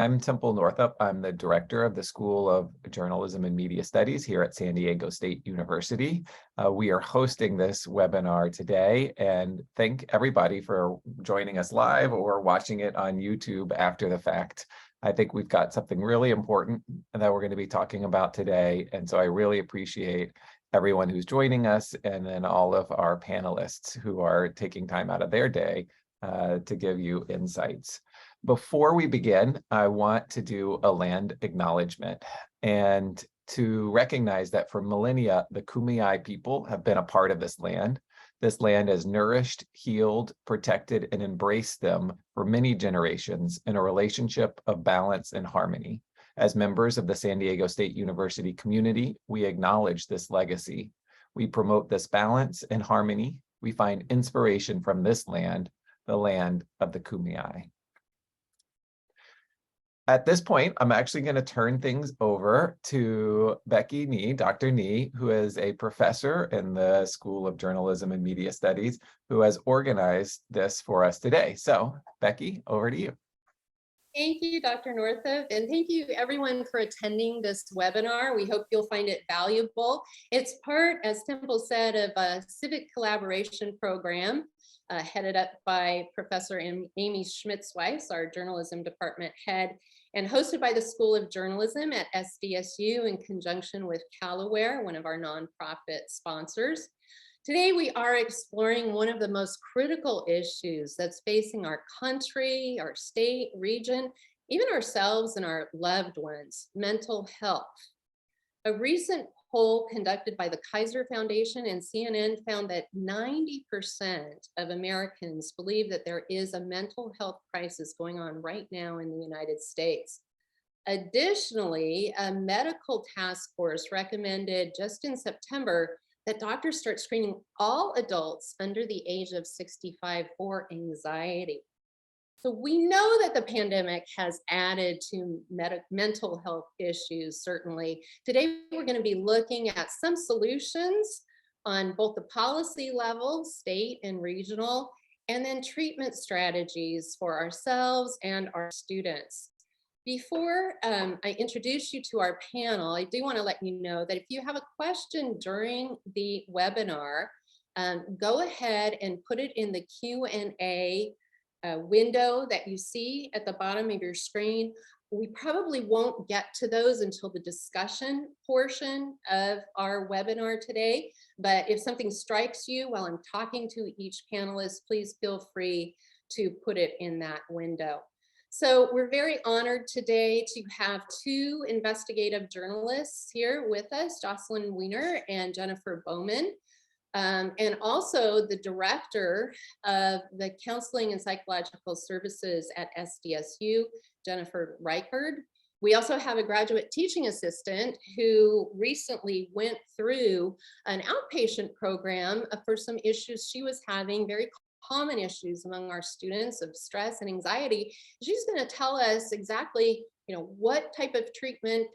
I'm Temple Northup. I'm the director of the School of Journalism and Media Studies here at San Diego State University. We are hosting this webinar today and thank everybody for joining us live or watching it on YouTube after the fact. I think we've got something really important that we're going to be talking about today. And so I really appreciate everyone who's joining us and then all of our panelists who are taking time out of their day to give you insights. Before we begin, I want to do a land acknowledgement and to recognize that for millennia, the Kumeyaay people have been a part of this land. This land has nourished, healed, protected, and embraced them for many generations in a relationship of balance and harmony. As members of the San Diego State University community, we acknowledge this legacy. We promote this balance and harmony. We find inspiration from this land, the land of the Kumeyaay. At this point, I'm actually going to turn things over to Becky Nee, Dr. Nee, who is a professor in the School of Journalism and Media Studies, who has organized this for us today. So, Becky, over to you. Thank you, Dr. Northup, and thank you everyone for attending this webinar. We hope you'll find it valuable. It's part, as Temple said, of a Civic Collaboration program headed up by Professor Amy Schmitzweiss, our journalism department head, and hosted by the School of Journalism at SDSU in conjunction with Callaware, one of our nonprofit sponsors. Today, we are exploring one of the most critical issues that's facing our country, our state, region, even ourselves and our loved ones: mental health. A recent poll conducted by the Kaiser Foundation and CNN found that 90% of Americans believe that there is a mental health crisis going on right now in the United States. Additionally, a medical task force recommended just in September that doctors start screening all adults under the age of 65 for anxiety. So we know that the pandemic has added to mental health issues, certainly. Today, we're going to be looking at some solutions on both the policy level, state and regional, and then treatment strategies for ourselves and our students. Before I introduce you to our panel, I do want to let you know that if you have a question during the webinar, go ahead and put it in the Q&A window that you see at the bottom of your screen. We probably won't get to those until the discussion portion of our webinar today, but if something strikes you while I'm talking to each panelist, please feel free to put it in that window. So we're very honored today to have two investigative journalists here with us, Jocelyn Weiner and Jennifer Bowman. And also the director of the Counseling and Psychological Services at SDSU, Jennifer Reichard. We also have a graduate teaching assistant who recently went through an outpatient program for some issues she was having, very common issues among our students of stress and anxiety. She's going to tell us exactly what type of treatment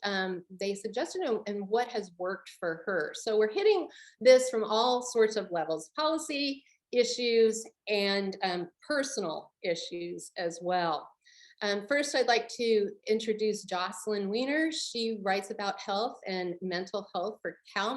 they suggested and what has worked for her. So we're hitting this from all sorts of levels: policy issues and personal issues as well. First, I'd like to introduce Jocelyn Weiner. She writes about health and mental health for Cal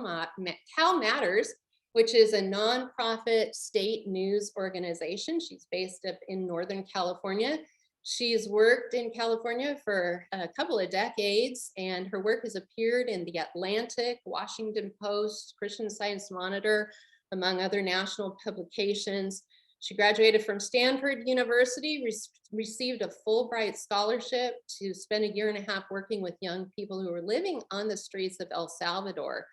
Matters, which is a nonprofit state news organization. She's based up in Northern California. She's worked in California for a couple of decades, and her work has appeared in The Atlantic, Washington Post, Christian Science Monitor, among other national publications. She graduated from Stanford University, received a Fulbright scholarship to spend a year and a half working with young people who were living on the streets of El Salvador.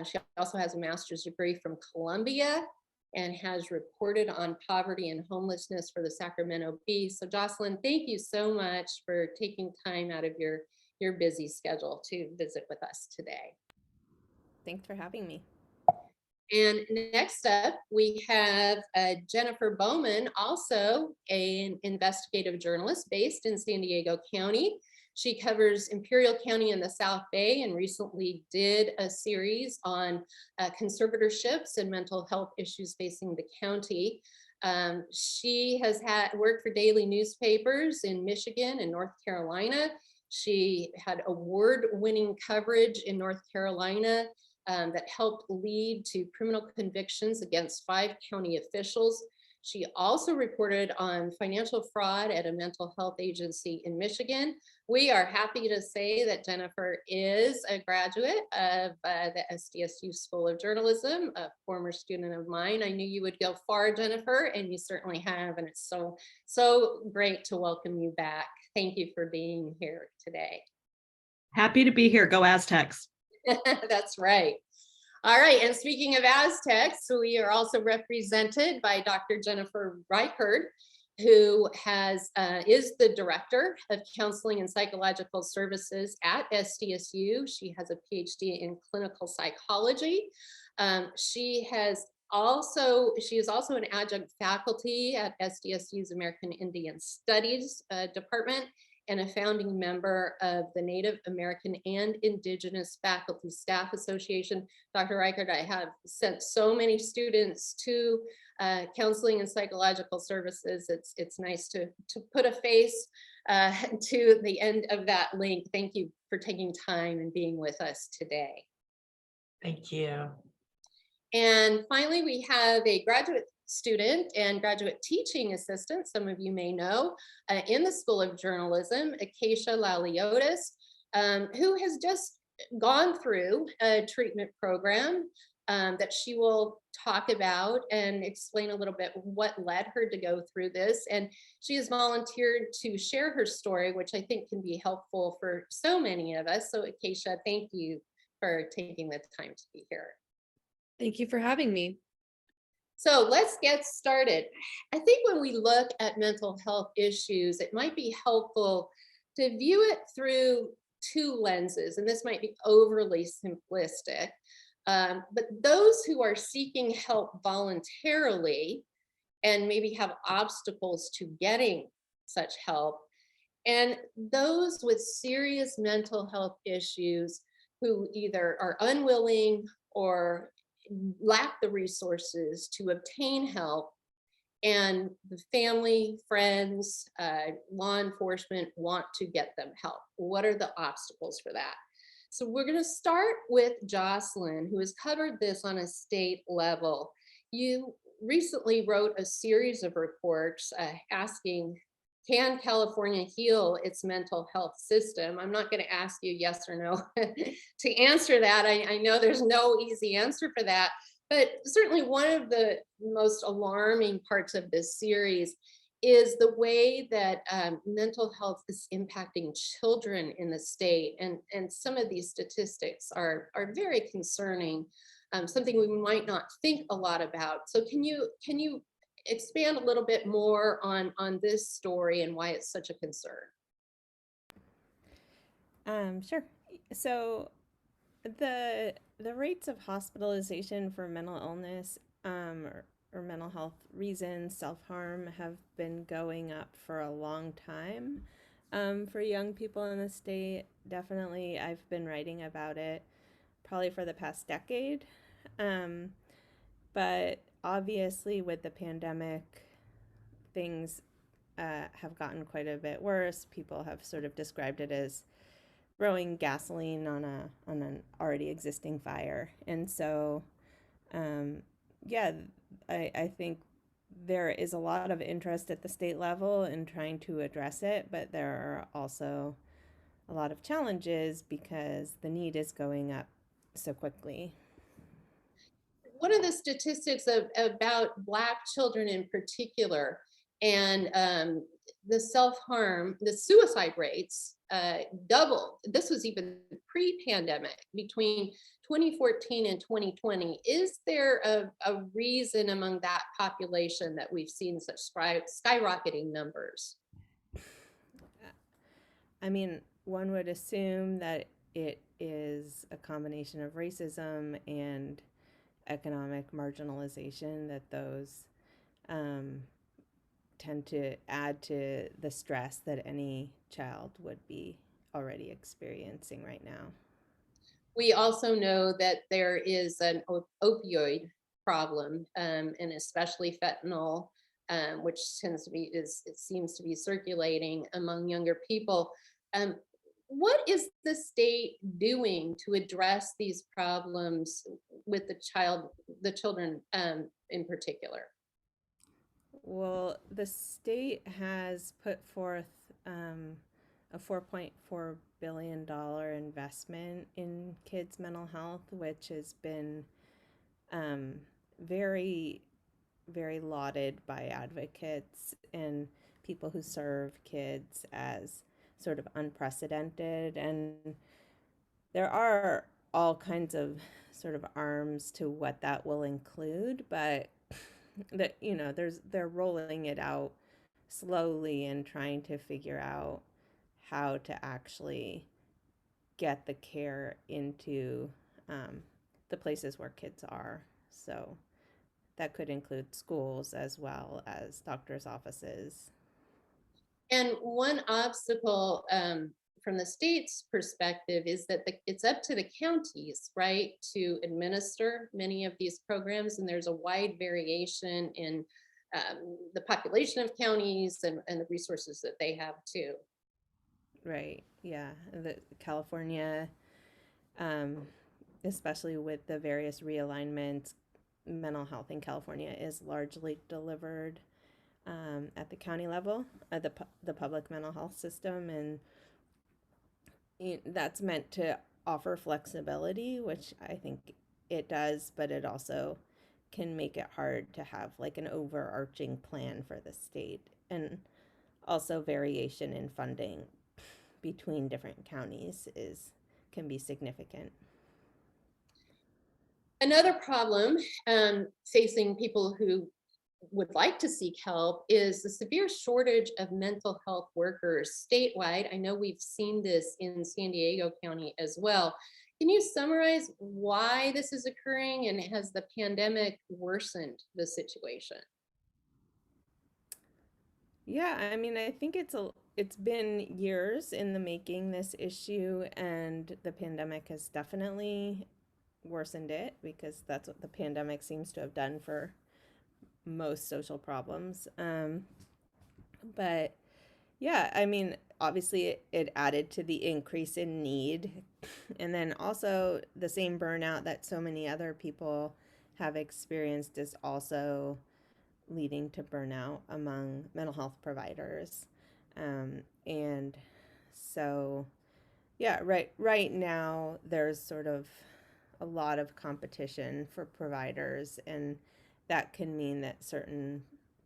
She also has a master's degree from Columbia and has reported on poverty and homelessness for the Sacramento Bee. So Jocelyn, thank you so much for taking time out of your busy schedule to visit with us today. Thanks for having me. And next up, we have Jennifer Bowman, also an investigative journalist based in San Diego County. She covers Imperial County in the South Bay and recently did a series on conservatorships and mental health issues facing the county. She has worked for daily newspapers in Michigan and North Carolina. She had award-winning coverage in North Carolina that helped lead to criminal convictions against 5 county officials. She also reported on financial fraud at a mental health agency in Michigan. We are happy to say that Jennifer is a graduate of the SDSU School of Journalism, a former student of mine. I knew you would go far, Jennifer, and you certainly have, and it's so great to welcome you back. Thank you for being here today. Happy to be here. Go Aztecs. That's right. All right, and speaking of Aztecs, we are also represented by Dr. Jennifer Reichard, who is the Director of Counseling and Psychological Services at SDSU. She has a PhD in clinical psychology. She is also an adjunct faculty at SDSU's American Indian Studies Department and a founding member of the Native American and Indigenous Faculty Staff Association. Dr. Reichard, I have sent so many students to counseling and psychological services. It's nice to put a face to the end of that link. Thank you for taking time and being with us today. Thank you. And finally, we have a graduate student and graduate teaching assistant, some of you may know, in the School of Journalism, Acacia Laliotis, who has just gone through a treatment program that she will talk about and explain a little bit what led her to go through this. And she has volunteered to share her story, which I think can be helpful for so many of us. So Acacia, thank you for taking the time to be here. Thank you for having me. So let's get started. I think when we look at mental health issues, it might be helpful to view it through 2 lenses, and this might be overly simplistic, but those who are seeking help voluntarily and maybe have obstacles to getting such help, and those with serious mental health issues who either are unwilling or lack the resources to obtain help, and the family, friends, law enforcement want to get them help. What are the obstacles for that? So we're going to start with Jocelyn, who has covered this on a state level. You recently wrote a series of reports asking, can California heal its mental health system? I'm not going to ask you yes or no to answer that. I know there's no easy answer for that, but certainly one of the most alarming parts of this series is the way that mental health is impacting children in the state. And some of these statistics are very concerning, something we might not think a lot about. So can you expand a little bit more on this story and why it's such a concern? Sure. So the rates of hospitalization for mental illness or mental health reasons, self-harm, have been going up for a long time for young people in the state. Definitely, I've been writing about it probably for the past decade. But obviously, with the pandemic, things have gotten quite a bit worse. People have sort of described it as throwing gasoline on an already existing fire. And so, I think there is a lot of interest at the state level in trying to address it, but there are also a lot of challenges because the need is going up so quickly. One of the statistics about Black children in particular, and the self-harm, the suicide rates doubled. This was even pre-pandemic, between 2014 and 2020. Is there a reason among that population that we've seen such skyrocketing numbers? I mean, one would assume that it is a combination of racism and economic marginalization, that those tend to add to the stress that any child would be already experiencing right now. We also know that there is an opioid problem, and especially fentanyl which tends to be it seems to be circulating among younger people. Um, what is the state doing to address these problems with the children in particular? Well, the state has put forth a $4.4 billion investment in kids' mental health, which has been um, very, very lauded by advocates and people who serve kids as sort of unprecedented. And there are all kinds of sort of arms to what that will include, but that they're rolling it out slowly and trying to figure out how to actually get the care into the places where kids are. So that could include schools as well as doctors' offices. And one obstacle from the state's perspective is that it's up to the counties, right, to administer many of these programs. And there's a wide variation in the population of counties and the resources that they have too. Right. Yeah. The California, um, especially with the various realignments, mental health in California is largely delivered at the county level, the public mental health system, and that's meant to offer flexibility, which I think it does, but it also can make it hard to have like an overarching plan for the state, and also variation in funding between different counties is can be significant. Another problem facing people who would like to seek help is the severe shortage of mental health workers statewide. I know we've seen this in San Diego County as well. Can you summarize why this is occurring, and has the pandemic worsened the situation? Yeah, I mean, I think it's been years in the making, this issue, and the pandemic has definitely worsened it, because that's what the pandemic seems to have done for most social problems. But yeah, I mean, obviously it added to the increase in need. And then also the same burnout that so many other people have experienced is also leading to burnout among mental health providers. And so, yeah, right now there's sort of a lot of competition for providers, and that can mean that certain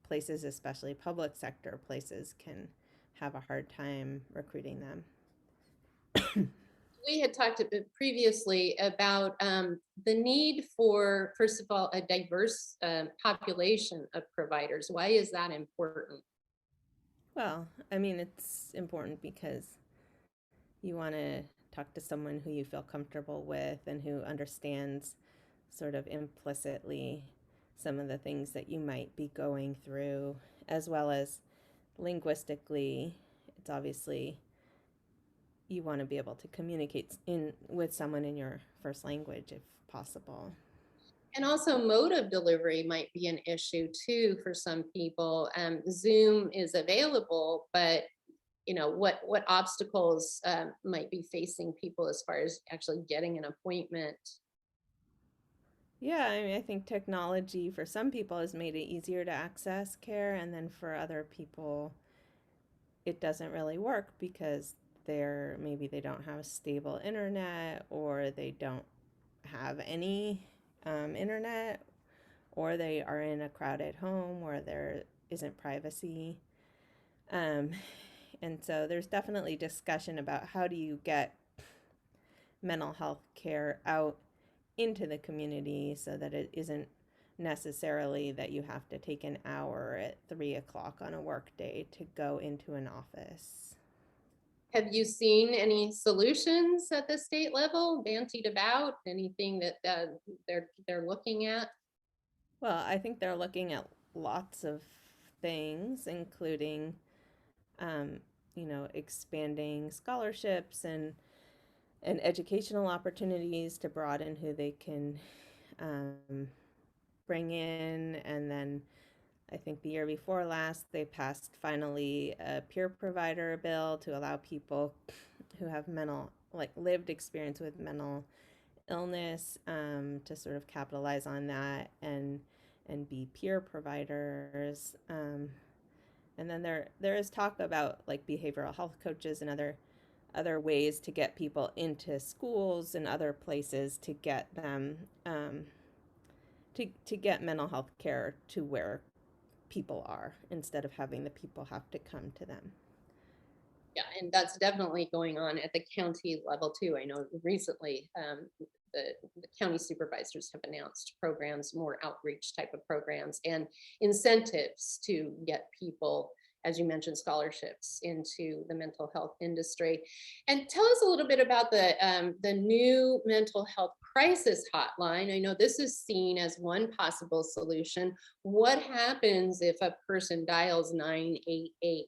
places, especially public sector places, can have a hard time recruiting them. We had talked a bit previously about the need for, first of all, a diverse population of providers. Why is that important? Well, I mean, it's important because you want to talk to someone who you feel comfortable with and who understands sort of implicitly some of the things that you might be going through, as well as linguistically. It's obviously you want to be able to communicate in with someone in your first language if possible. And also mode of delivery might be an issue too for some people. Zoom is available, but what obstacles might be facing people as far as actually getting an appointment? Yeah, I mean, I think technology for some people has made it easier to access care, and then for other people, it doesn't really work because maybe they don't have stable internet, or they don't have any internet, or they are in a crowded home where there isn't privacy. Um, and so there's definitely discussion about how do you get mental health care out into the community so that it isn't necessarily that you have to take an hour at 3 o'clock on a work day to go into an office. Have you seen any solutions at the state level bantied about? Anything that they're looking at? Well, I think they're looking at lots of things, including, um, expanding scholarships and educational opportunities to broaden who they can bring in, and then I think the year before last, they passed finally a peer provider bill to allow people who have lived experience with mental illness, to sort of capitalize on that and be peer providers. And then there is talk about like behavioral health coaches and other ways to get people into schools and other places to get them, to get mental health care to where people are, instead of having the people have to come to them. Yeah, and that's definitely going on at the county level too. I know recently the county supervisors have announced programs, more outreach type of programs, and incentives to get people, as you mentioned, scholarships into the mental health industry. And tell us a little bit about the new mental health crisis hotline. I know this is seen as one possible solution. What happens if a person dials 988?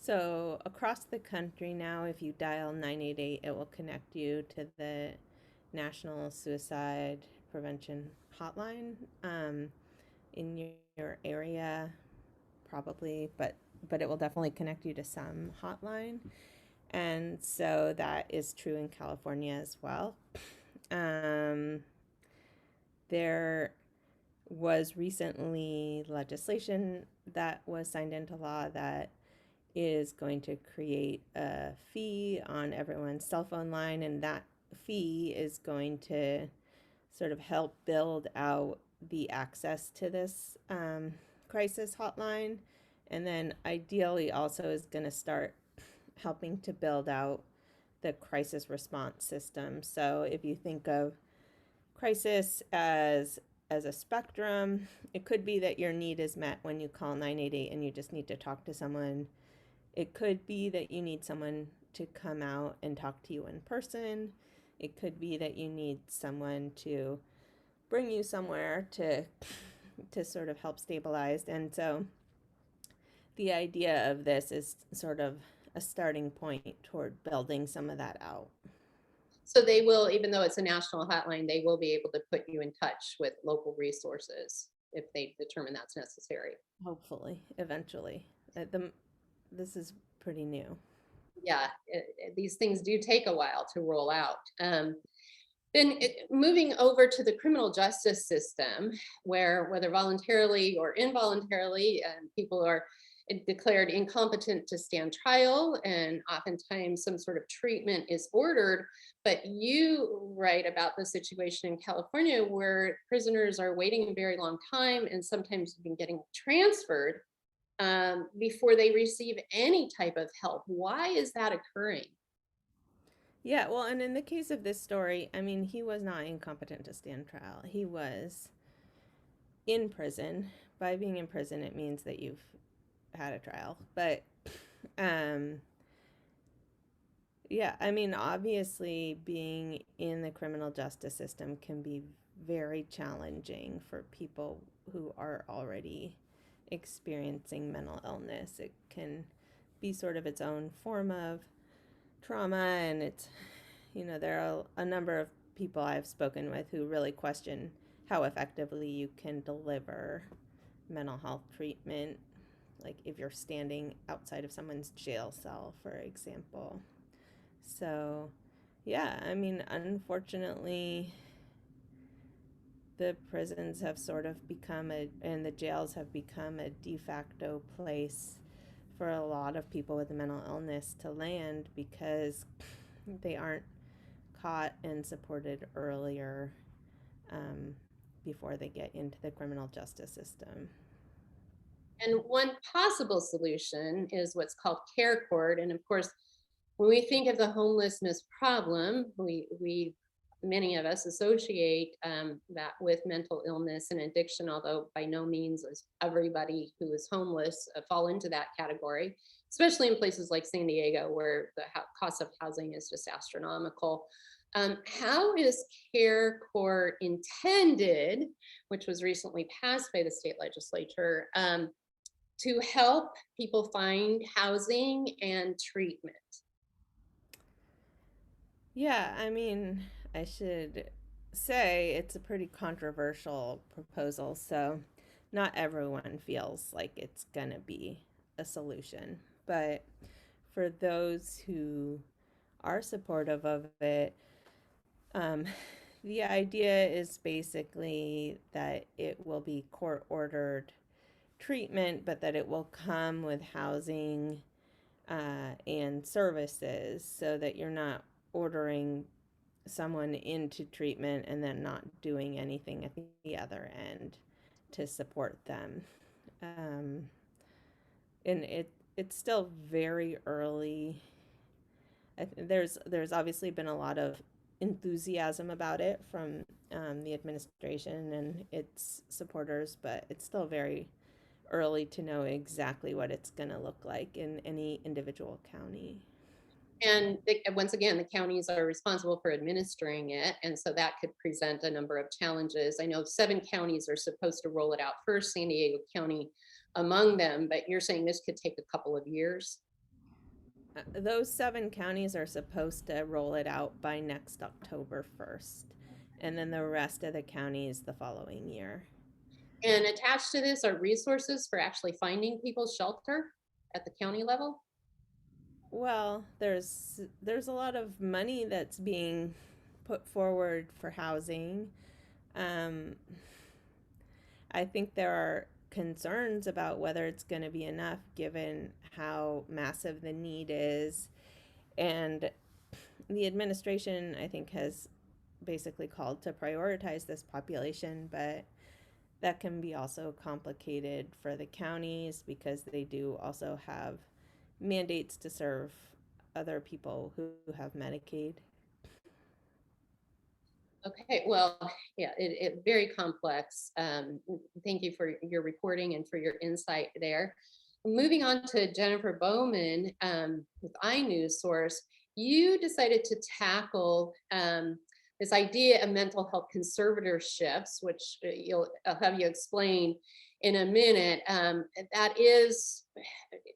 So across the country now, if you dial 988, it will connect you to the National Suicide Prevention Hotline, in your area, probably, but it will definitely connect you to some hotline. And so that is true in California as well. There was recently legislation that was signed into law that is going to create a fee on everyone's cell phone line, and that fee is going to sort of help build out the access to this, crisis hotline, and then ideally also is going to start helping to build out the crisis response system. So if you think of crisis as a spectrum, it could be that your need is met when you call 988 and you just need to talk to someone. It could be that you need someone to come out and talk to you in person. It could be that you need someone to bring you somewhere to sort of help stabilize. And so the idea of this is sort of a starting point toward building some of that out. So they will, even though it's a national hotline, they will be able to put you in touch with local resources if they determine that's necessary. Hopefully, eventually. This is pretty new. Yeah, these things do take a while to roll out. Then moving over to the criminal justice system, where whether voluntarily or involuntarily, people are declared incompetent to stand trial, and oftentimes some sort of treatment is ordered. But you write about the situation in California where prisoners are waiting a very long time and sometimes even getting transferred before they receive any type of help. Why is that occurring? Yeah, well, and in the case of this story, I mean, he was not incompetent to stand trial. He was in prison. By being in prison, it means that you've had a trial. But yeah, I mean, obviously, being in the criminal justice system can be very challenging for people who are already experiencing mental illness. It can be sort of its own form of trauma, and it's, there are a number of people I've spoken with who really question how effectively you can deliver mental health treatment, like if you're standing outside of someone's jail cell, for example. So, yeah, I mean, unfortunately, the prisons have sort of become and the jails have become a de facto place for a lot of people with mental illness to land, because they aren't caught and supported earlier, before they get into the criminal justice system. And one possible solution is what's called care court. And of course, when we think of the homelessness problem, we many of us associate that with mental illness and addiction, although by no means is everybody who is homeless fall into that category, especially in places like San Diego, where the cost of housing is just astronomical. How is care court intended, which was recently passed by the state legislature, to help people find housing and treatment? Yeah, I mean, I should say it's a pretty controversial proposal. So not everyone feels like it's gonna be a solution. But for those who are supportive of it, um, the idea is basically that it will be court ordered treatment, but that it will come with housing and services, so that you're not ordering someone into treatment and then not doing anything at the other end to support them. And it's still very early. There's obviously been a lot of enthusiasm about it from the administration and its supporters, but it's still very early to know exactly what it's going to look like in any individual county. And once again, the counties are responsible for administering it. And so that could present a number of challenges. I know 7 counties are supposed to roll it out first, San Diego County among them, but you're saying this could take a couple of years? Those 7 counties are supposed to roll it out by next October 1st, and then the rest of the counties the following year. And attached to this are resources for actually finding people shelter at the county level? Well, there's a lot of money that's being put forward for housing. I think there are concerns about whether it's going to be enough given how massive the need is. And the administration, I think, has basically called to prioritize this population, but that can be also complicated for the counties because they do also have mandates to serve other people who have Medicaid. Okay, well, yeah, it very complex. Thank you for your reporting and for your insight there. Moving on to Jennifer Bowman with iNewsSource, you decided to tackle this idea of mental health conservatorships, which I'll have you explain in a minute. That is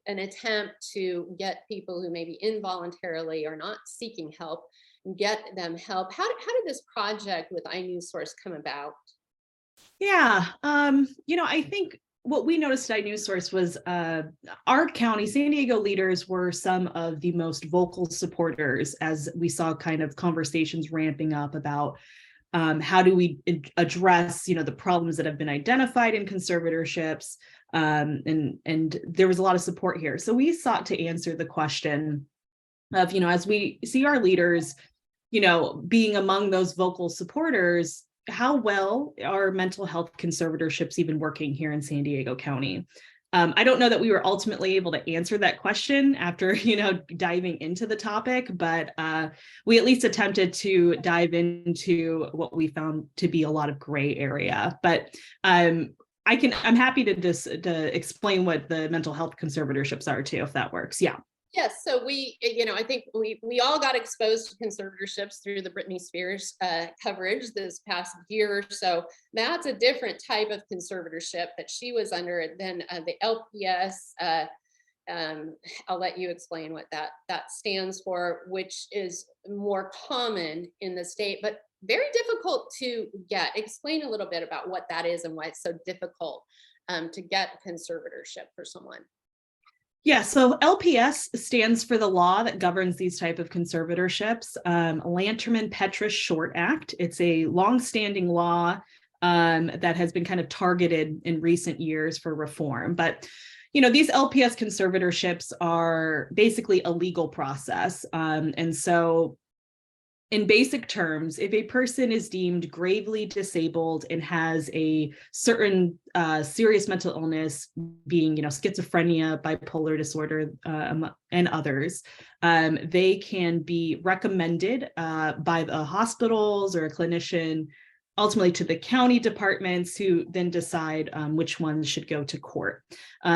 an attempt to get people who maybe involuntarily are not seeking help, get them help. How did this project with iNewsSource come about? Yeah, I think what we noticed at iNewsSource was our county, San Diego leaders were some of the most vocal supporters as we saw kind of conversations ramping up about how do we address, the problems that have been identified in conservatorships, and there was a lot of support here. So we sought to answer the question of, as we see our leaders, being among those vocal supporters, how well are mental health conservatorships even working here in San Diego County? I don't know that we were ultimately able to answer that question after, diving into the topic, but we at least attempted to dive into what we found to be a lot of gray area. But I'm happy to explain what the mental health conservatorships are too, if that works. Yeah. Yes, so I think we all got exposed to conservatorships through the Britney Spears coverage this past year or so. That's a different type of conservatorship that she was under than the LPS. I'll let you explain what that stands for, which is more common in the state, but very difficult to get. Explain a little bit about what that is and why it's so difficult to get a conservatorship for someone. Yeah, so LPS stands for the law that governs these type of conservatorships, Lanterman-Petrus Short Act. It's a longstanding law that has been kind of targeted in recent years for reform. But, these LPS conservatorships are basically a legal process. And so in basic terms, if a person is deemed gravely disabled and has a certain serious mental illness, being, schizophrenia, bipolar disorder, and others, they can be recommended by the hospitals or a clinician, ultimately to the county departments, who then decide which ones should go to court.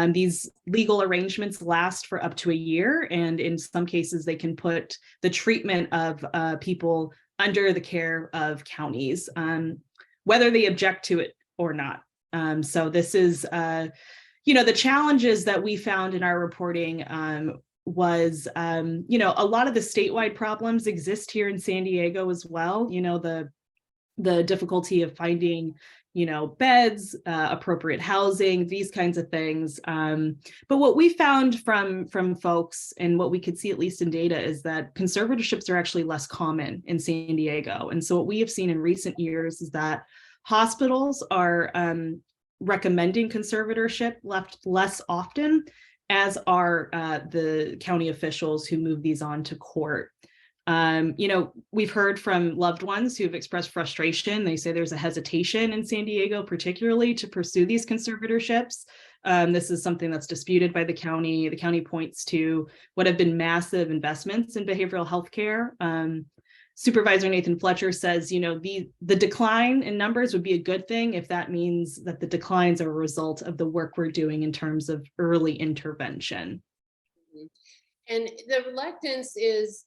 These legal arrangements last for up to a year, and in some cases they can put the treatment of people under the care of counties, whether they object to it or not. So this is, the challenges that we found in our reporting was, a lot of the statewide problems exist here in San Diego as well. The difficulty of finding beds, appropriate housing, these kinds of things. But what we found from folks, and what we could see at least in data, is that conservatorships are actually less common in San Diego. And so what we have seen in recent years is that hospitals are recommending conservatorship less often, as are the county officials who move these on to court. We've heard from loved ones who have expressed frustration. They say there's a hesitation in San Diego, particularly, to pursue these conservatorships. This is something that's disputed by the county. The county points to what have been massive investments in behavioral health care. Supervisor Nathan Fletcher says, the decline in numbers would be a good thing if that means that the declines are a result of the work we're doing in terms of early intervention. And the reluctance is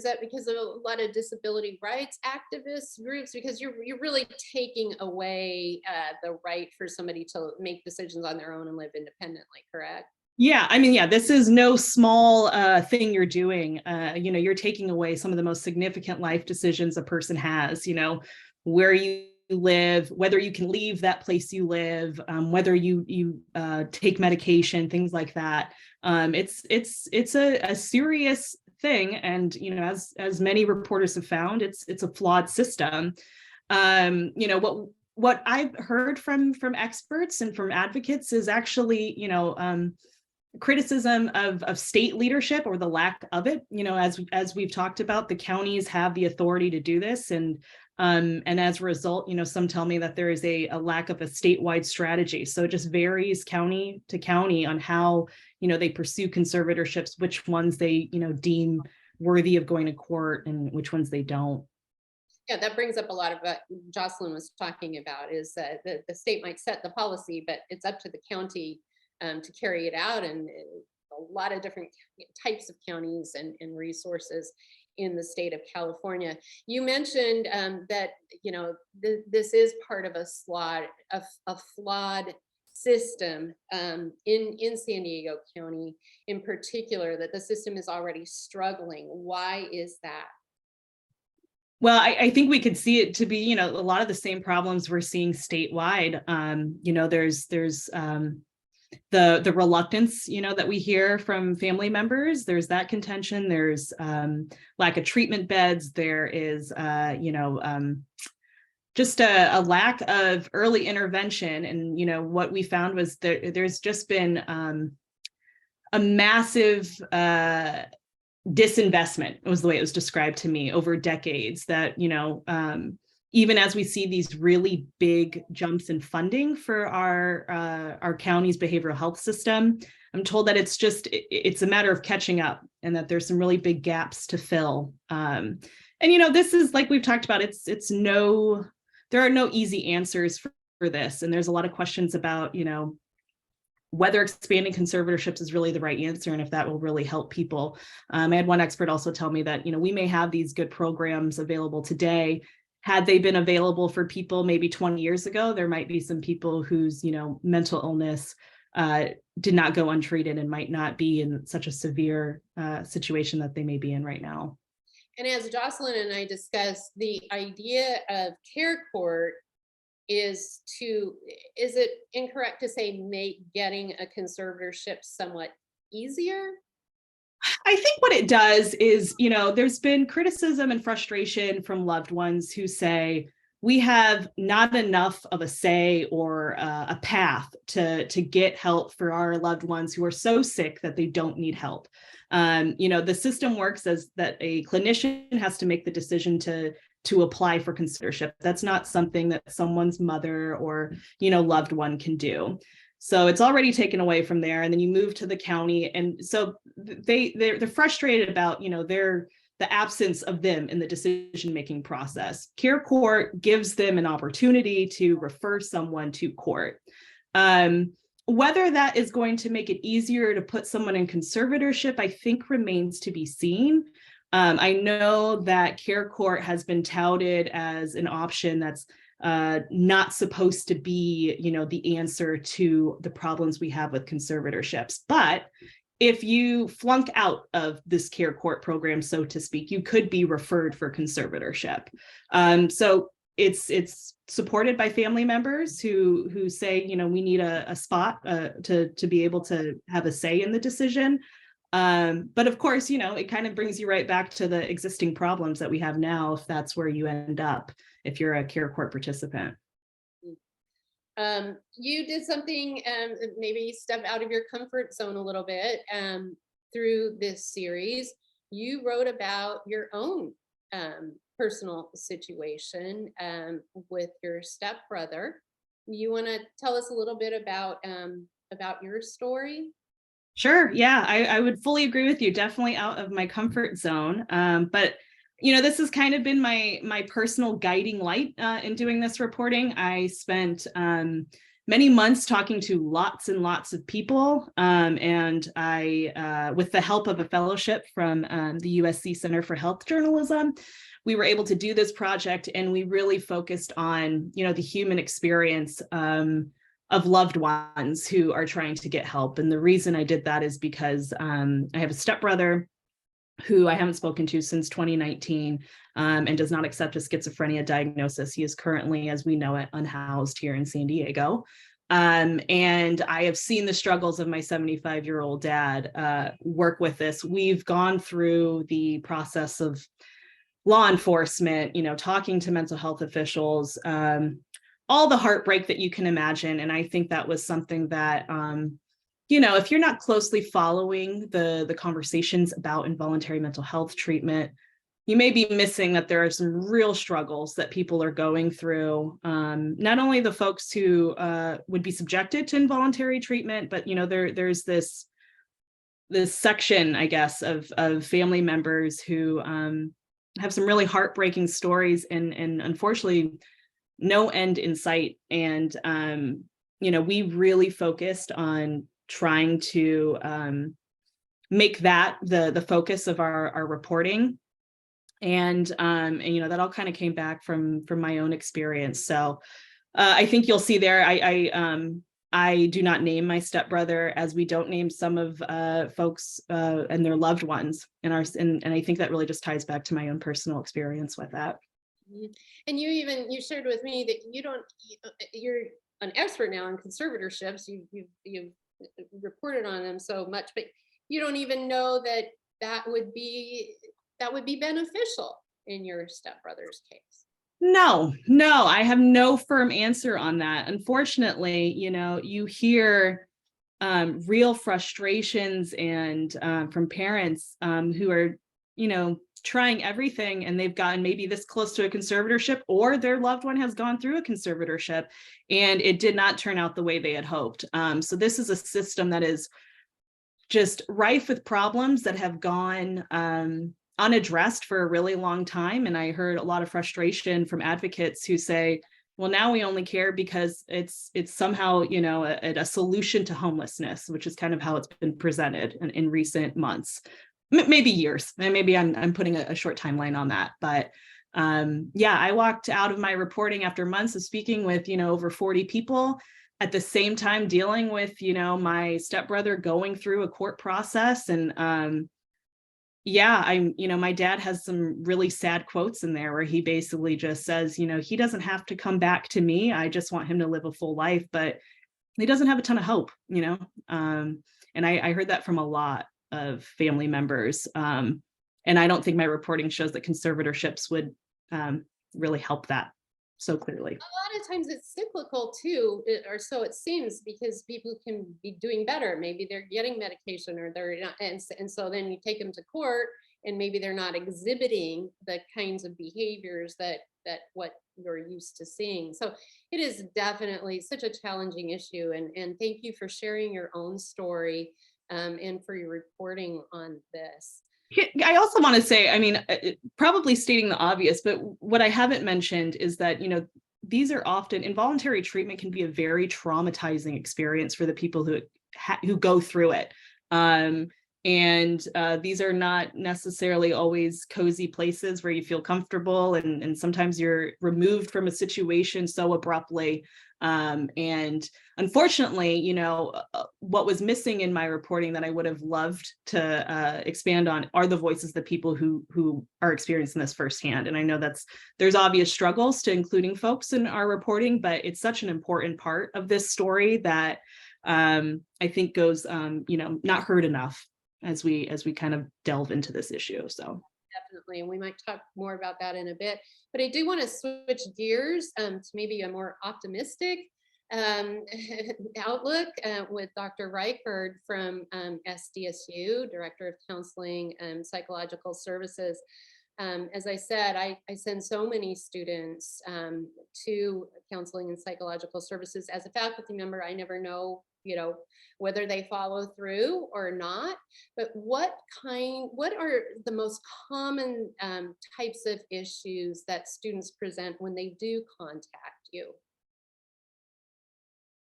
that because of a lot of disability rights activist groups, because you're really taking away the right for somebody to make decisions on their own and live independently, correct? Yeah, this is no small thing you're doing. You're taking away some of the most significant life decisions a person has, where you live, whether you can leave that place you live, whether you take medication, things like that. It's a serious thing, and as many reporters have found, it's a flawed system. What I've heard from experts and from advocates is actually criticism of state leadership, or the lack of it. As we've talked about, the counties have the authority to do this, and as a result, some tell me that there is a lack of a statewide strategy. So it just varies county to county on how they pursue conservatorships, which ones they deem worthy of going to court, and which ones they don't. Yeah, that brings up a lot of what Jocelyn was talking about, is that the state might set the policy, but it's up to the county to carry it out, and a lot of different types of counties and resources in the state of California. You mentioned that this is part of a flawed system in San Diego County in particular, that the system is already struggling. Why is that? Well, I think we could see it to be, a lot of the same problems we're seeing statewide. There's the reluctance, that we hear from family members. There's that contention. There's lack of treatment beds. There is, just a lack of early intervention. And, what we found was there's just been a massive disinvestment, was the way it was described to me, over decades, that, even as we see these really big jumps in funding for our county's behavioral health system, I'm told that it's a matter of catching up, and that there's some really big gaps to fill. And this is, like we've talked about, there are no easy answers for this, and there's a lot of questions about whether expanding conservatorships is really the right answer, and if that will really help people. I had one expert also tell me that we may have these good programs available today. Had they been available for people maybe 20 years ago, there might be some people whose mental illness did not go untreated and might not be in such a severe situation that they may be in right now. And as Jocelyn and I discussed, the idea of care court is it incorrect to say make getting a conservatorship somewhat easier? I think what it does is, there's been criticism and frustration from loved ones who say, we have not enough of a say or a path to get help for our loved ones who are so sick that they don't need help. The system works as that a clinician has to make the decision to apply for conservatorship. That's not something that someone's mother or, loved one can do. So it's already taken away from there. And then you move to the county. And so they're frustrated about, the absence of them in the decision-making process. Care court gives them an opportunity to refer someone to court. Whether that is going to make it easier to put someone in conservatorship, I think remains to be seen. I know that care court has been touted as an option that's not supposed to be, the answer to the problems we have with conservatorships. But if you flunk out of this care court program, so to speak, you could be referred for conservatorship. So it's supported by family members who say, we need a spot to be able to have a say in the decision. But of course, it kind of brings you right back to the existing problems that we have now, if that's where you end up, if you're a care court participant. You did something, maybe step out of your comfort zone a little bit through this series. You wrote about your own personal situation with your stepbrother. You want to tell us a little bit about your story? Sure. Yeah, I would fully agree with you. Definitely out of my comfort zone. But this has kind of been my personal guiding light in doing this reporting. I spent many months talking to lots and lots of people, and I, with the help of a fellowship from the USC Center for Health Journalism, we were able to do this project, and we really focused on the human experience of loved ones who are trying to get help. And the reason I did that is because I have a stepbrother who I haven't spoken to since 2019 and does not accept a schizophrenia diagnosis. He is currently, as we know it, unhoused here in San Diego. And I have seen the struggles of my 75-year-old dad work with this. We've gone through the process of law enforcement, talking to mental health officials, all the heartbreak that you can imagine. And I think that was something that, if you're not closely following the conversations about involuntary mental health treatment, you may be missing that there are some real struggles that people are going through. Not only the folks who would be subjected to involuntary treatment, but there's this section, I guess, of family members who have some really heartbreaking stories and unfortunately no end in sight. And we really focused on trying to make that the focus of our reporting. And that all kind of came back from my own experience. So I think you'll see there, I do not name my stepbrother, as we don't name some of folks and their loved ones in our, and I think that really just ties back to my own personal experience with that. And you shared with me that you're an expert now in conservatorships. You've reported on them so much, but you don't even know that would be beneficial in your stepbrother's case. No, I have no firm answer on that. Unfortunately, you hear real frustrations and from parents who are, trying everything, and they've gotten maybe this close to a conservatorship, or their loved one has gone through a conservatorship and it did not turn out the way they had hoped. So this is a system that is just rife with problems that have gone unaddressed for a really long time. And I heard a lot of frustration from advocates who say, well, now we only care because it's somehow, a solution to homelessness, which is kind of how it's been presented in recent months, maybe years. And maybe I'm putting a short timeline on that. But I walked out of my reporting after months of speaking with, over 40 people, at the same time dealing with, my stepbrother going through a court process. And my dad has some really sad quotes in there where he basically just says, he doesn't have to come back to me. I just want him to live a full life, but he doesn't have a ton of hope, and I heard that from a lot of family members. And I don't think my reporting shows that conservatorships would really help that so clearly. A lot of times it's cyclical too, or so it seems, because people can be doing better. Maybe they're getting medication or they're not, and so then you take them to court and maybe they're not exhibiting the kinds of behaviors that what you're used to seeing. So it is definitely such a challenging issue. And thank you for sharing your own story and for your reporting on this. I also want to say, probably stating the obvious, but what I haven't mentioned is that, these are often, involuntary treatment can be a very traumatizing experience for the people who go through it. And these are not necessarily always cozy places where you feel comfortable, and sometimes you're removed from a situation so abruptly. And unfortunately, what was missing in my reporting that I would have loved to expand on are the voices of the people who are experiencing this firsthand. And I know there's obvious struggles to including folks in our reporting, but it's such an important part of this story that I think goes, not heard enough as we kind of delve into this issue. So definitely, and we might talk more about that in a bit. But I do want to switch gears to maybe a more optimistic outlook with Dr. Reichard from SDSU, Director of Counseling and Psychological Services. As I said, I send so many students to counseling and psychological services. As a faculty member, I never know, whether they follow through or not. But what are the most common types of issues that students present when they do contact you?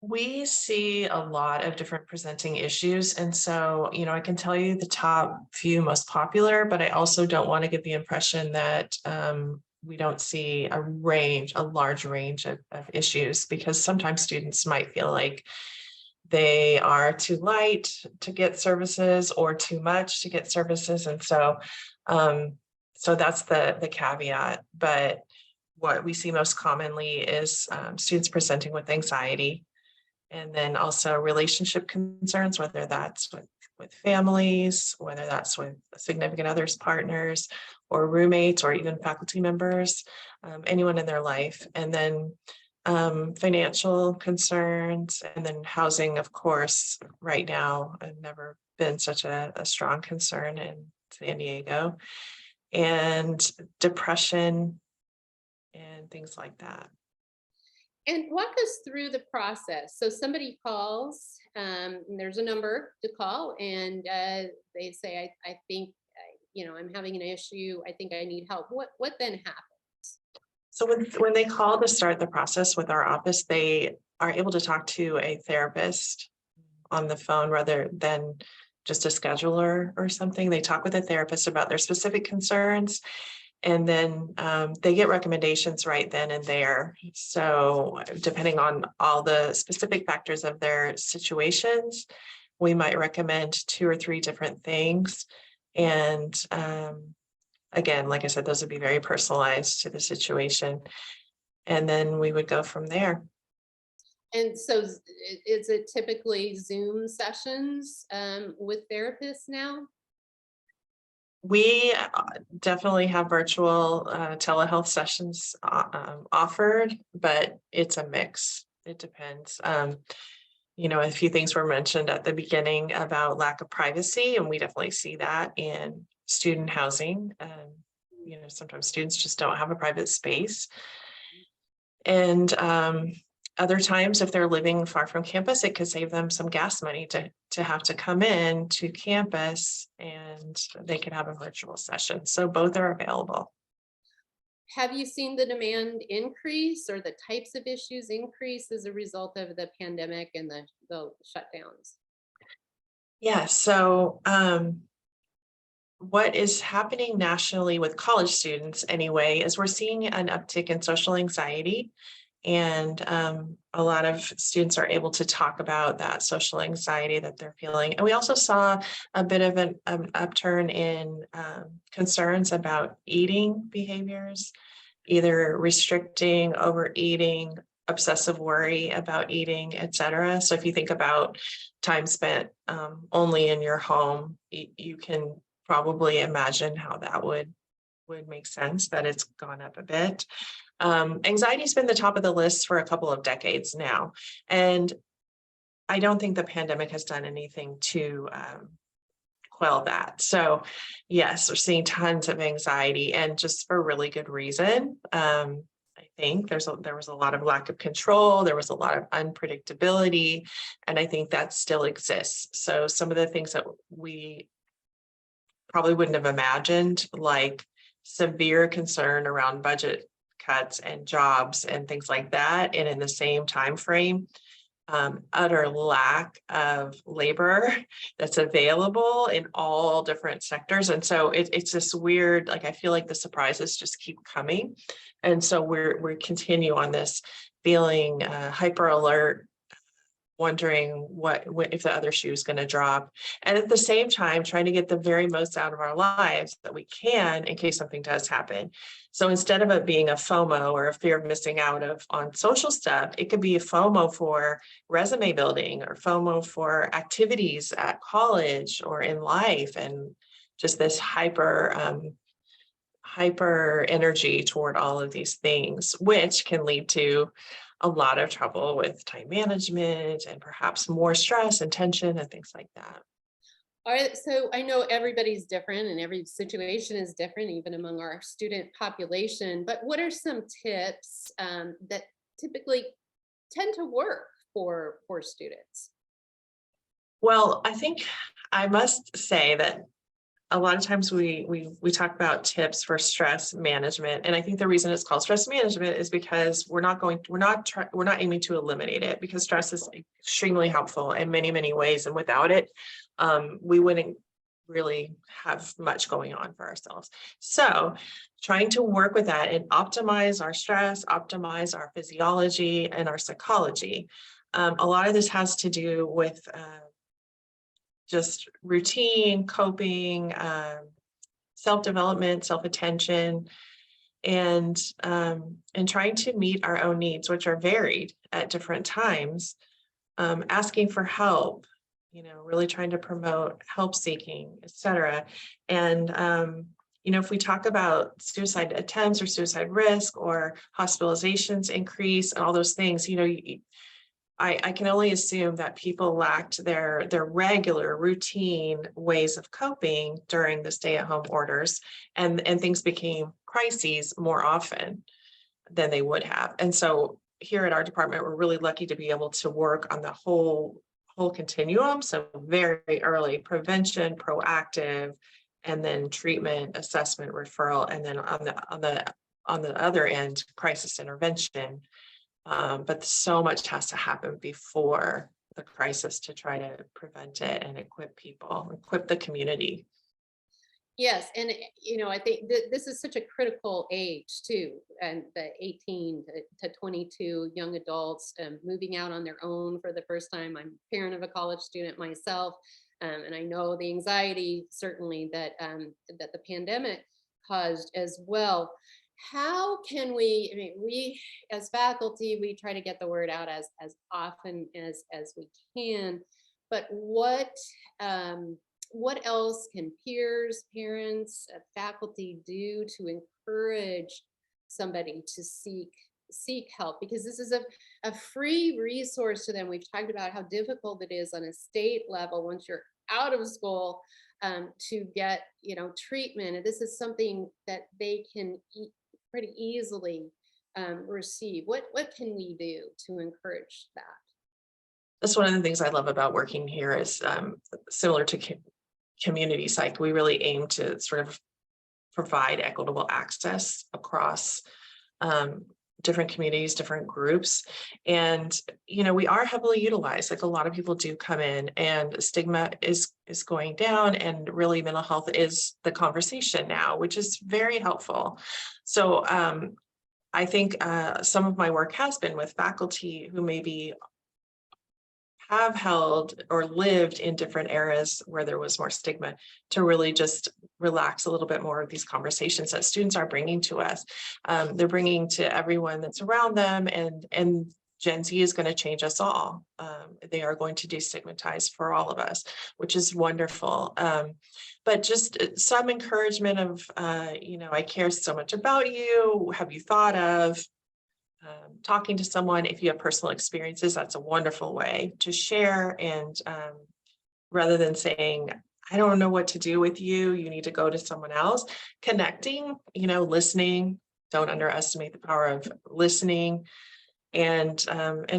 We see a lot of different presenting issues. And so, I can tell you the top few most popular, but I also don't want to give the impression that we don't see a large range of issues, because sometimes students might feel like they are too light to get services or too much to get services. And so, that's the caveat. But what we see most commonly is students presenting with anxiety, and then also relationship concerns, whether that's with families, whether that's with significant others, partners, or roommates, or even faculty members, anyone in their life. And then financial concerns, and then housing, of course, right now, has never been such a strong concern in San Diego, and depression and things like that. And walk us through the process. So somebody calls, and there's a number to call, and they say, I think, I'm having an issue. I think I need help. What then happens? So when they call to start the process with our office, they are able to talk to a therapist on the phone rather than just a scheduler or something. They talk with a therapist about their specific concerns, and then they get recommendations right then and there. So depending on all the specific factors of their situations, we might recommend 2 or 3 different things. And again, like I said, those would be very personalized to the situation. And then we would go from there. And so is it typically Zoom sessions with therapists now? We definitely have virtual telehealth sessions offered, but it's a mix. It depends. A few things were mentioned at the beginning about lack of privacy, and we definitely see that in student housing. Sometimes students just don't have a private space. And other times, if they're living far from campus, it could save them some gas money to have to come in to campus, and they could have a virtual session. So both are available. Have you seen the demand increase or the types of issues increase as a result of the pandemic and the shutdowns? Yeah, so what is happening nationally with college students anyway is we're seeing an uptick in social anxiety. And a lot of students are able to talk about that social anxiety that they're feeling. And we also saw a bit of an upturn in concerns about eating behaviors, either restricting, overeating, obsessive worry about eating, etc. So if you think about time spent only in your home, you can probably imagine how that would make sense, that it's gone up a bit. Anxiety has been the top of the list for a couple of decades now, and I don't think the pandemic has done anything to quell that. So yes, we're seeing tons of anxiety, and just for really good reason. I think there was a lot of lack of control, there was a lot of unpredictability, and I think that still exists. So some of the things that we probably wouldn't have imagined, like severe concern around budget cuts and jobs and things like that, and in the same time frame, utter lack of labor that's available in all different sectors. And so it's this weird, like, I feel like the surprises just keep coming. And so we continue on this feeling hyper alert, wondering what if the other shoe is going to drop, and at the same time trying to get the very most out of our lives that we can in case something does happen. So instead of it being a FOMO or a fear of missing out on social stuff, it could be a FOMO for resume building or FOMO for activities at college or in life, and just this hyper energy toward all of these things, which can lead to a lot of trouble with time management and perhaps more stress and tension and things like that. All right, so I know everybody's different and every situation is different, even among our student population, but what are some tips that typically tend to work for students? Well, I think I must say that a lot of times we talk about tips for stress management, and I think the reason it's called stress management is because we're not aiming to eliminate it, because stress is extremely helpful in many ways, and without it, we wouldn't really have much going on for ourselves. So trying to work with that and optimize our stress, optimize our physiology and our psychology. A lot of this has to do with just routine, coping, self-development, self-attention, and trying to meet our own needs, which are varied at different times, asking for help, really trying to promote help seeking, etc. And, if we talk about suicide attempts or suicide risk or hospitalizations increase and all those things, I can only assume that people lacked their regular routine ways of coping during the stay-at-home orders, and things became crises more often than they would have. And so here at our department, we're really lucky to be able to work on the whole continuum. So very early prevention, proactive, and then treatment, assessment, referral, and then on the other end, crisis intervention. But so much has to happen before the crisis to try to prevent it and equip the community. Yes, and I think this is such a critical age too, and the 18 to 22 young adults moving out on their own for the first time. I'm a parent of a college student myself, and I know the anxiety certainly that the pandemic caused as well. How can we as faculty, we try to get the word out as often as we can, but what else can peers, parents, faculty do to encourage somebody to seek help? Because this is a free resource to them. We've talked about how difficult it is on a state level once you're out of school to get treatment, and this is something that they can pretty easily receive. What can we do to encourage that? That's one of the things I love about working here is similar to community psych. We really aim to sort of provide equitable access across different communities, different groups. And, we are heavily utilized. Like, a lot of people do come in, and stigma is going down, and really mental health is the conversation now, which is very helpful. So I think some of my work has been with faculty who maybe have held or lived in different eras where there was more stigma, to really just relax a little bit more of these conversations that students are bringing to us. They're bringing to everyone that's around them, and Gen Z is going to change us all. They are going to destigmatize for all of us, which is wonderful. But just some encouragement of, I care so much about you. Have you thought of talking to someone? If you have personal experiences, that's a wonderful way to share. And rather than saying, I don't know what to do with you, you need to go to someone else, connecting, listening. Don't underestimate the power of listening, and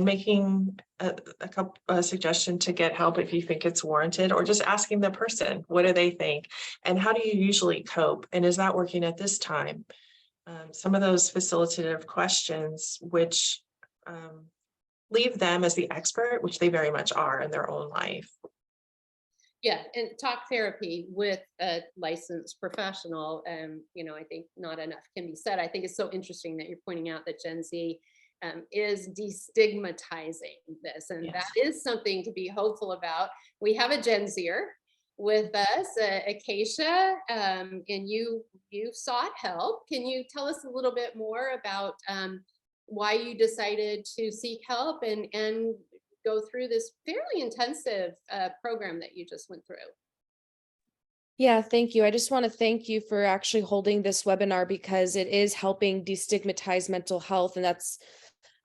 making a suggestion to get help if you think it's warranted, or just asking the person, what do they think? And how do you usually cope? And is that working at this time? Some of those facilitative questions, which leave them as the expert, which they very much are in their own life. Yeah, and talk therapy with a licensed professional, I think not enough can be said. I think it's so interesting that you're pointing out that Gen Z is destigmatizing this, and that is something to be hopeful about. We have a Gen Zer with us, Acacia, and you sought help. Can you tell us a little bit more about why you decided to seek help and go through this fairly intensive program that you just went through? Yeah, thank you. I just want to thank you for actually holding this webinar because it is helping destigmatize mental health. And that's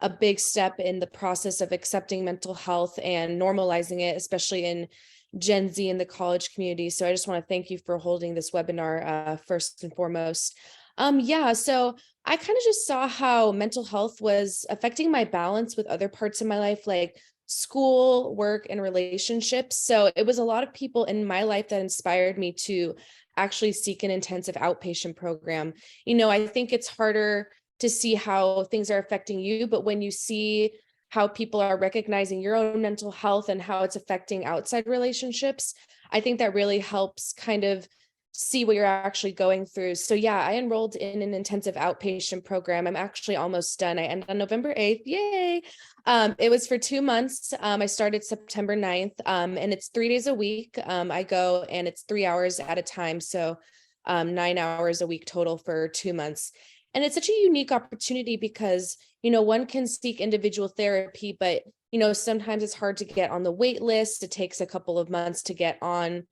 a big step in the process of accepting mental health and normalizing it, especially in Gen Z in the college community. So I just want to thank you for holding this webinar first and foremost. So I kind of just saw how mental health was affecting my balance with other parts of my life, like school, work, and relationships. So it was a lot of people in my life that inspired me to actually seek an intensive outpatient program. I think it's harder to see how things are affecting you, but when you see how people are recognizing your own mental health and how it's affecting outside relationships, I think that really helps kind of see what you're actually going through. So yeah, I enrolled in an intensive outpatient program. I'm actually almost done. I end on November 8th. Yay. It was for 2 months. I started September 9th, and it's 3 days a week. I go and it's 3 hours at a time. So 9 hours a week total for 2 months. And it's such a unique opportunity because, one can seek individual therapy, but, sometimes it's hard to get on the wait list. It takes a couple of months to get on,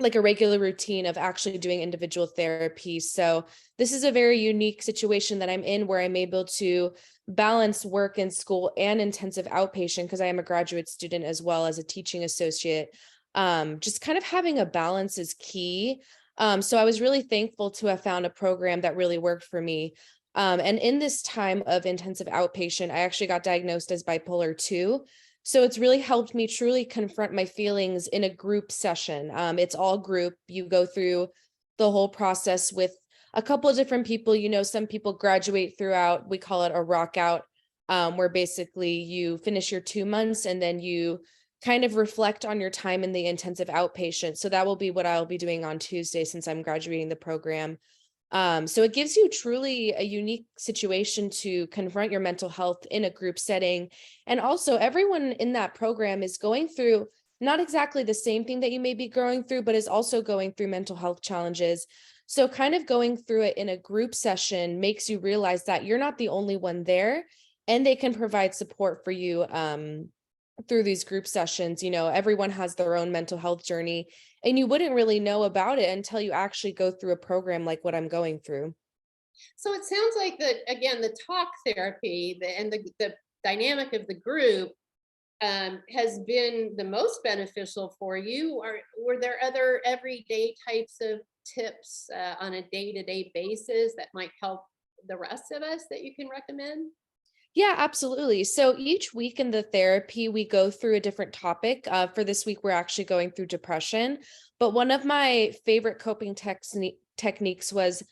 like a regular routine of actually doing individual therapy. So this is a very unique situation that I'm in where I'm able to balance work and school and intensive outpatient because I am a graduate student as well as a teaching associate. Just kind of having a balance is key. So I was really thankful to have found a program that really worked for me. And in this time of intensive outpatient, I actually got diagnosed as bipolar 2. So it's really helped me truly confront my feelings in a group session. It's all group. You go through the whole process with a couple of different people. Some people graduate throughout, we call it a rock out, where basically you finish your 2 months and then you kind of reflect on your time in the intensive outpatient. So that will be what I'll be doing on Tuesday since I'm graduating the program. So it gives you truly a unique situation to confront your mental health in a group setting. And also everyone in that program is going through not exactly the same thing that you may be going through, but is also going through mental health challenges. So kind of going through it in a group session makes you realize that you're not the only one there and they can provide support for you through these group sessions. Everyone has their own mental health journey and you wouldn't really know about it until you actually go through a program like what I'm going through. So it sounds like that, again, the talk therapy and the dynamic of the group has been the most beneficial for you. Or were there other everyday types of tips on a day-to-day basis that might help the rest of us that you can recommend? Yeah, absolutely. So each week in the therapy, we go through a different topic. For this week, we're actually going through depression. But one of my favorite coping techniques was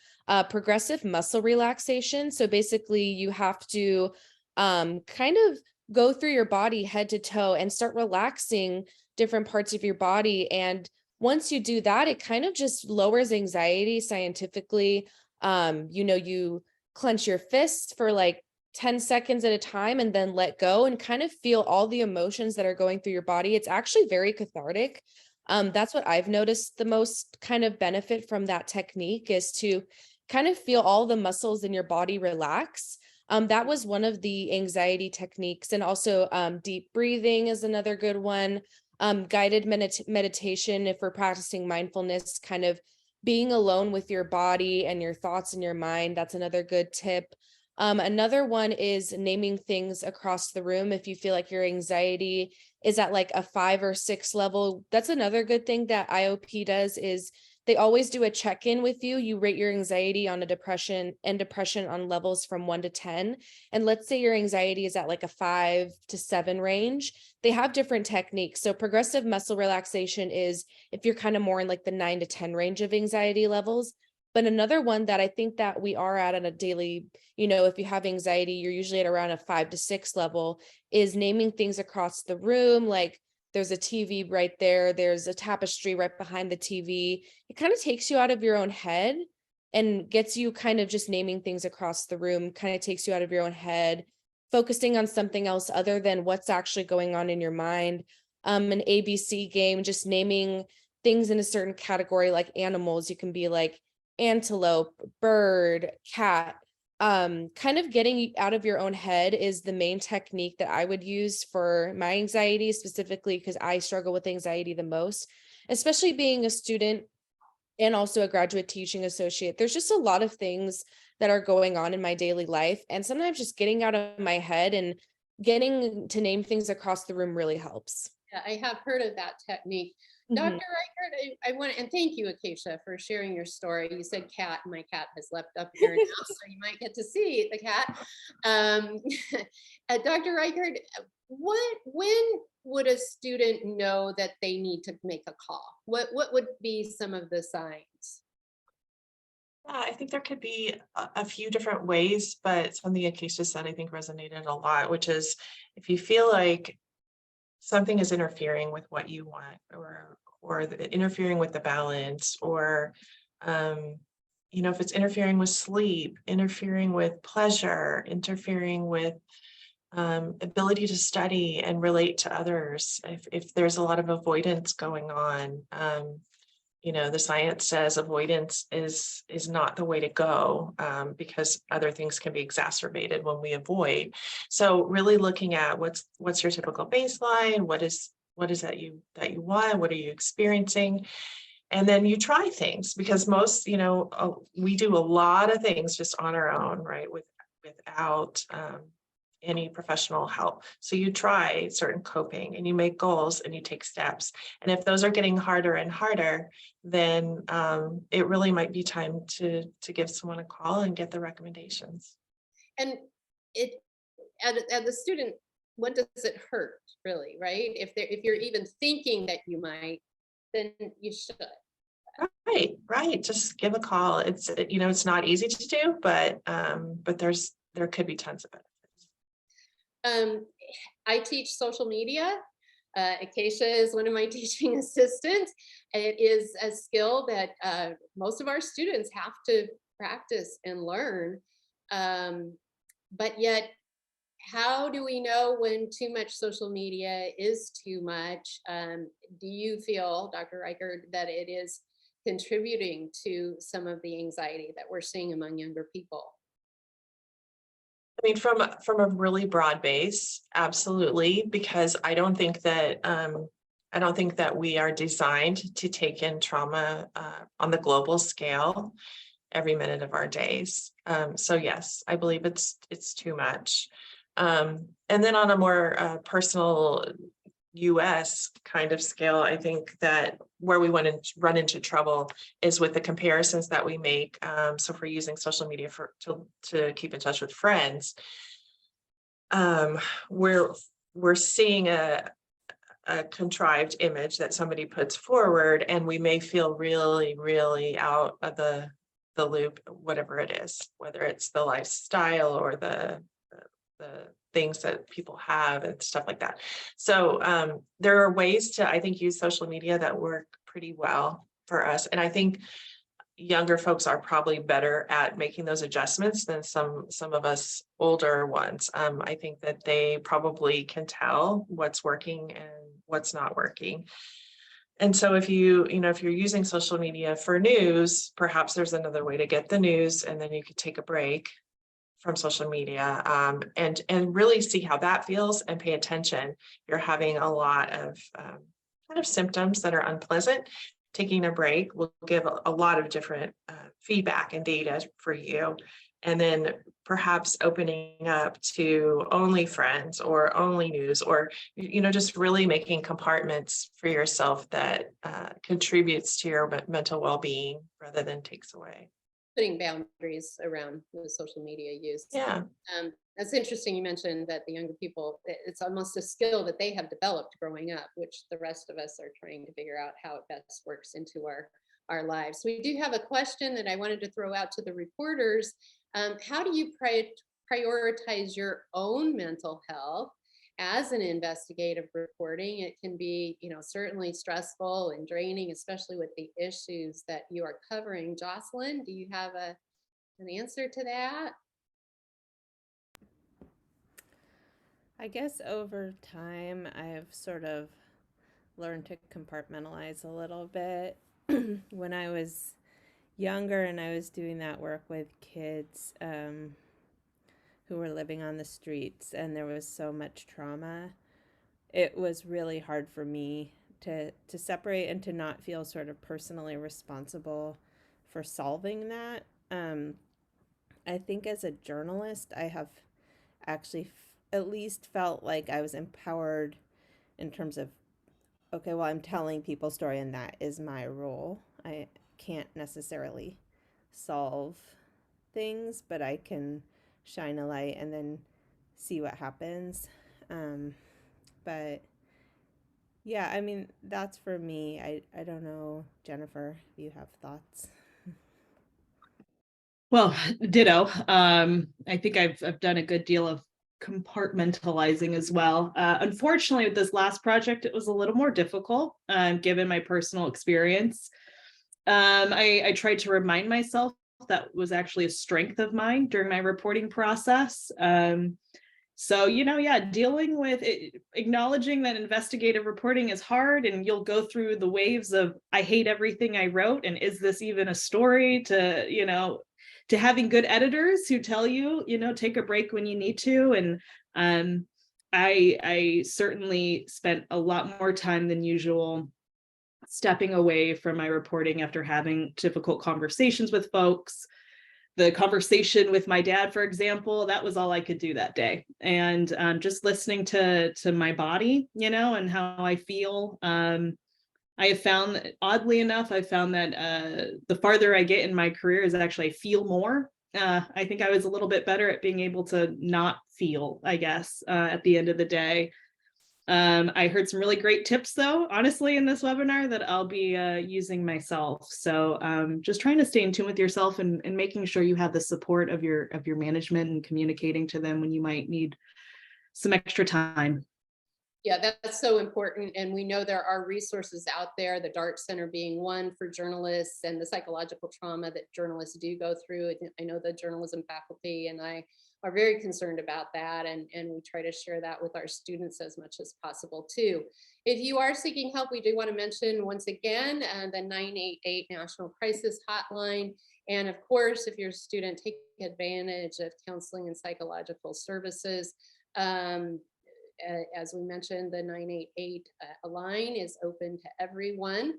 progressive muscle relaxation. So basically, you have to kind of go through your body head to toe and start relaxing different parts of your body. And once you do that, it kind of just lowers anxiety scientifically. You clench your fists for like 10 seconds at a time and then let go and kind of feel all the emotions that are going through your body. It's actually very cathartic. That's what I've noticed the most kind of benefit from that technique is to kind of feel all the muscles in your body relax. That was one of the anxiety techniques. And also deep breathing is another good one. Guided meditation, if we're practicing mindfulness, kind of being alone with your body and your thoughts and your mind. That's another good tip. Another one is naming things across the room. If you feel like your anxiety is at like a 5 or 6 level, that's another good thing that IOP does is they always do a check-in with you. You rate your anxiety on a depression on levels from 1 to 10. And let's say your anxiety is at like a 5 to 7 range. They have different techniques. So progressive muscle relaxation is if you're kind of more in like the 9 to 10 range of anxiety levels. But another one that I think that we are at on a daily, if you have anxiety, you're usually at around a 5 to 6 level, is naming things across the room. Like there's a TV right there, there's a tapestry right behind the TV. It kind of takes you out of your own head and gets you kind of just naming things across the room, kind of takes you out of your own head, focusing on something else other than what's actually going on in your mind. An ABC game, just naming things in a certain category, like animals. You can be like antelope, bird, cat. Kind of getting out of your own head is the main technique that I would use for my anxiety, specifically because I struggle with anxiety the most, especially being a student and also a graduate teaching associate. There's just a lot of things that are going on in my daily life. And sometimes just getting out of my head and getting to name things across the room really helps. Yeah, I have heard of that technique. Dr. Reichert, I want to, and thank you, Acacia, for sharing your story. You said cat, and my cat has left up here now, so you might get to see the cat. Dr. Reichert, when would a student know that they need to make a call? What would be some of the signs? Yeah, I think there could be a few different ways, but something Acacia said I think resonated a lot, which is if you feel like something is interfering with what you want, or interfering with the balance, or if it's interfering with sleep, interfering with pleasure, interfering with ability to study and relate to others, if there's a lot of avoidance going on, the science says avoidance is not the way to go, because other things can be exacerbated when we avoid. So really looking at what's your typical baseline, what is that you want, what are you experiencing, and then you try things, because most we do a lot of things just on our own, right, without any professional help. So you try certain coping and you make goals and you take steps. And if those are getting harder and harder, then it really might be time to give someone a call and get the recommendations. And as a student, what does it hurt really, right? If you're even thinking that you might, then you should. Right. Just give a call. It's not easy to do, but there could be tons of benefits. I teach social media. Acacia is one of my teaching assistants. It is a skill that most of our students have to practice and learn. But yet, how do we know when too much social media is too much? Do you feel, Dr. Reichert, that it is contributing to some of the anxiety that we're seeing among younger people? I mean, from a really broad base, absolutely, because I don't think that we are designed to take in trauma on the global scale every minute of our days. So yes, I believe it's too much. And then on a more personal US kind of scale, I think that where we want to run into trouble is with the comparisons that we make. So if we're using social media to keep in touch with friends, we're seeing a contrived image that somebody puts forward, and we may feel really, really out of the loop, whatever it is, whether it's the lifestyle or the things that people have and stuff like that. So there are ways to, I think, use social media that work pretty well for us. And I think younger folks are probably better at making those adjustments than some of us older ones. I think that they probably can tell what's working and what's not working. And so if you're using social media for news, perhaps there's another way to get the news, and then you could take a break from social media and really see how that feels and pay attention. You're having a lot of kind of symptoms that are unpleasant. Taking a break will give a lot of different feedback and data for you. And then perhaps opening up to only friends or only news, or just really making compartments for yourself that contributes to your mental well-being rather than takes away. Putting boundaries around the social media use. Yeah. That's interesting. You mentioned that the younger people, it's almost a skill that they have developed growing up, which the rest of us are trying to figure out how it best works into our our lives. We do have a question that I wanted to throw out to the reporters. How do you prioritize your own mental health as an investigative reporting? It can be, certainly stressful and draining, especially with the issues that you are covering. Jocelyn, do you have an answer to that? I guess over time, I've sort of learned to compartmentalize a little bit. When I was younger and I was doing that work with kids who were living on the streets and there was so much trauma, it was really hard for me to separate and to not feel sort of personally responsible for solving that. I think as a journalist, I have actually at least felt like I was empowered in terms of, okay, well, I'm telling people's story and that is my role. I can't necessarily solve things, but I can shine a light and then see what happens. But yeah, I mean, that's for me. I don't know, Jennifer, if you have thoughts. Well, ditto. I think I've done a good deal of compartmentalizing as well. Unfortunately, with this last project, it was a little more difficult, given my personal experience. I tried to remind myself that was actually a strength of mine during my reporting process. So, dealing with it, acknowledging that investigative reporting is hard, and you'll go through the waves of, I hate everything I wrote, and is this even a story, to having good editors who tell you, take a break when you need to. And I certainly spent a lot more time than usual stepping away from my reporting after having difficult conversations with folks. The conversation with my dad, for example, that was all I could do that day. And just listening to my body, and how I feel. I have found, oddly enough, that the farther I get in my career is actually I feel more. I think I was a little bit better at being able to not feel, I guess, at the end of the day. I heard some really great tips, though, honestly, in this webinar that I'll be using myself. So just trying to stay in tune with yourself and making sure you have the support of your management and communicating to them when you might need some extra time. Yeah, that's so important. And we know there are resources out there, the DART Center being one for journalists, and the psychological trauma that journalists do go through. I know the journalism faculty and I are very concerned about that, and we try to share that with our students as much as possible too. If you are seeking help, we do want to mention once again the 988 National Crisis Hotline. And of course, if you're a student, take advantage of counseling and psychological services. As we mentioned, the 988 line is open to everyone.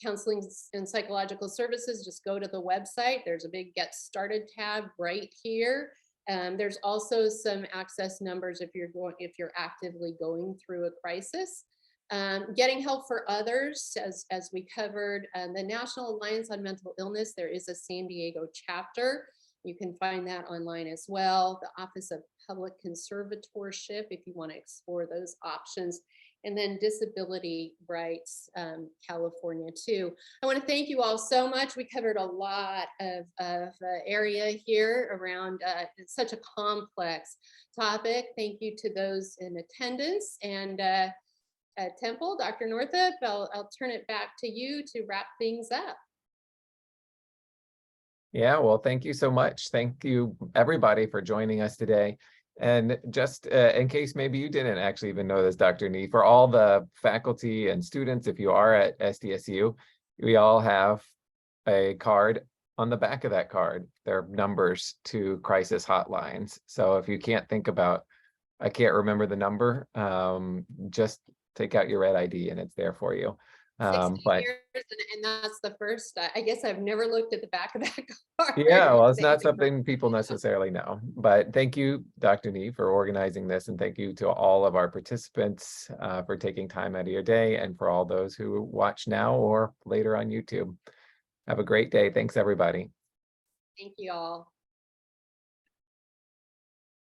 Counseling and psychological services, just go to the website. There's a big Get Started tab right here. There's also some access numbers if you're actively going through a crisis. Getting help for others, as we covered, the National Alliance on Mental Illness, there is a San Diego chapter. You can find that online as well. The Office of Public Conservatorship, if you want to explore those options. And then Disability Rights California too. I want to thank you all so much. We covered a lot of area here around such a complex topic. Thank you to those in attendance. And Temple, Dr. Northup, I'll turn it back to you to wrap things up. Yeah, well, thank you so much. Thank you, everybody, for joining us today. And just in case maybe you didn't actually even know this, Dr. Nee, for all the faculty and students, if you are at SDSU, we all have a card. On the back of that card, there are numbers to crisis hotlines. So if you can't think about, I can't remember the number, just take out your red ID and it's there for you. 16 years, and that's the first. I guess I've never looked at the back of that card. Yeah, well, it's not something people necessarily know. But thank you, Dr. Nee, for organizing this, and thank you to all of our participants for taking time out of your day, and for all those who watch now or later on YouTube. Have a great day. Thanks, everybody. Thank you all.